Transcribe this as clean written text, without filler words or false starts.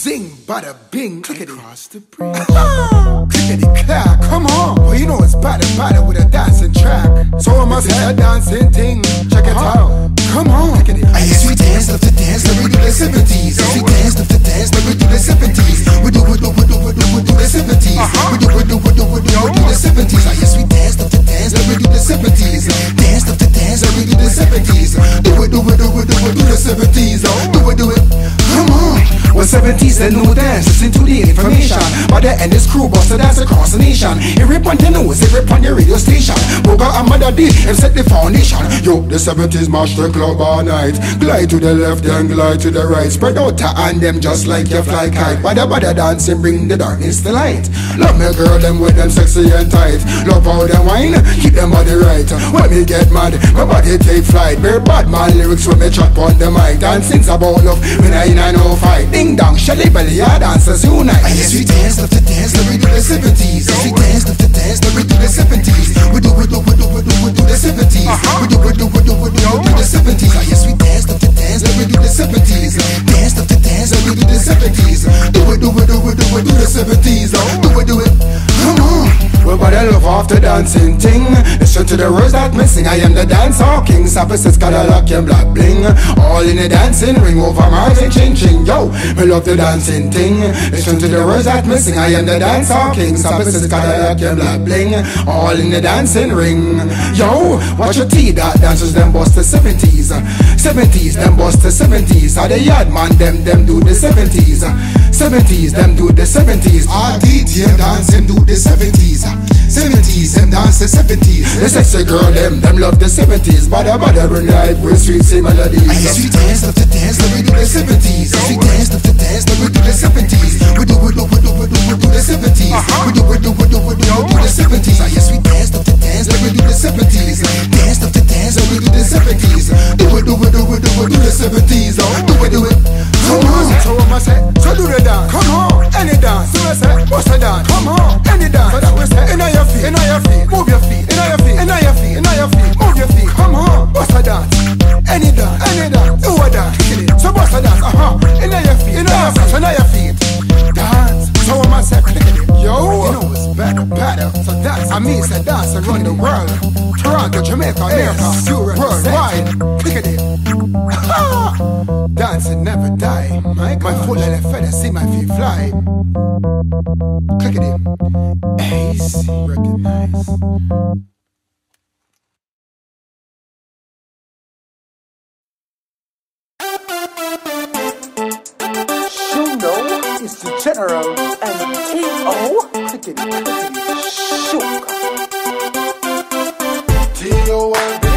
zing, bada bing, clickety across the bridge. Clickety clack, come on. Well, you know it's bada bada with a dancing track. So I must have a dancing thing. Check it out. Come on. Clickety. I guess we dance, love to dance, like we do the 70s. We dance, love to dance, like we do the 70s. We do the 70s. We do the 70s. I guess we dance, love to dance, like we do the 70s. Dance, love to dance, like we do the 70s. Do it, the 70s. Do it. Come on. Well, 70s the new dance, listen to the information. By the end, this crew buster dance across the nation. It rip on your nose, it rip on your radio station. Boga and Mother D, and set the foundation. Yo, the 70s march the club all night. Glide to the left, then glide to the right. Spread out your hand them just like you fly kite. Bada dancing, bring the darkness to light. Love me girl, them with them sexy and tight. Love how them wine, keep them body right. When me get mad, my body take flight. Very bad man lyrics when me chop on the mic. Dancing's about love, when I no fight. Ding dong, shelly belly, yeah, dancers unite. I guess we dance, love to dance, like we do the 70s. We dance, love to dance, like we do the 70s. We do the 70s. We do the 70s. I guess we dance, love to dance, like we do the 70s. Dance, love to dance, like we do the 70s. Do the 70s. Do it. Come on. Well, but I love off the dancing thing. Listen to the words that missing. I am the dancehall king. Opposites got a lock and black bling. All in the dancing ring over Martin ching ching. Yo, me love the dancing thing. Listen to the words that missing. I am the dancehall king. Opposites got a lock and black bling. All in the dancing ring. Yo, watch your tea that dancers them bust the 70s. 70s them bust the 70s. How the yard man them do the 70s. 70s them do the 70s. All DJ dancing do the 70s. 70s them dance the 70s. The sexy girl them love the 70s. Bada bring life with sweet same melodies. I guess we dance, love to dance, like we do the 70s. We dance, love to dance, like we do the 70s. We do the 70s. We do the 70s. I guess we dance, love to dance, like we do the 70s. Dance, love to dance, like we do the 70s. Do the 70s. Do it. Come on. So what I say? So do the dance. Come on. Any dance. So I say, what's the dance? Come on. Any dance. So that we say, inna your feet. Move your feet. Inna your feet. Move your feet. Come on. What's the dance? Any dance. Do a dance. So what's the dance? Inna your feet. Inna your feet. Dance. So what I say? Yo, you know it's better. So dance. I mean, say dance around the world. Toronto, Jamaica, America, Europe, worldwide. Click at it. Dancing never die. My foot like a feather, see my feet fly. Click at it. Ace, recognize. Shuno is the general and T.O. Click at it. Shook. T.O. and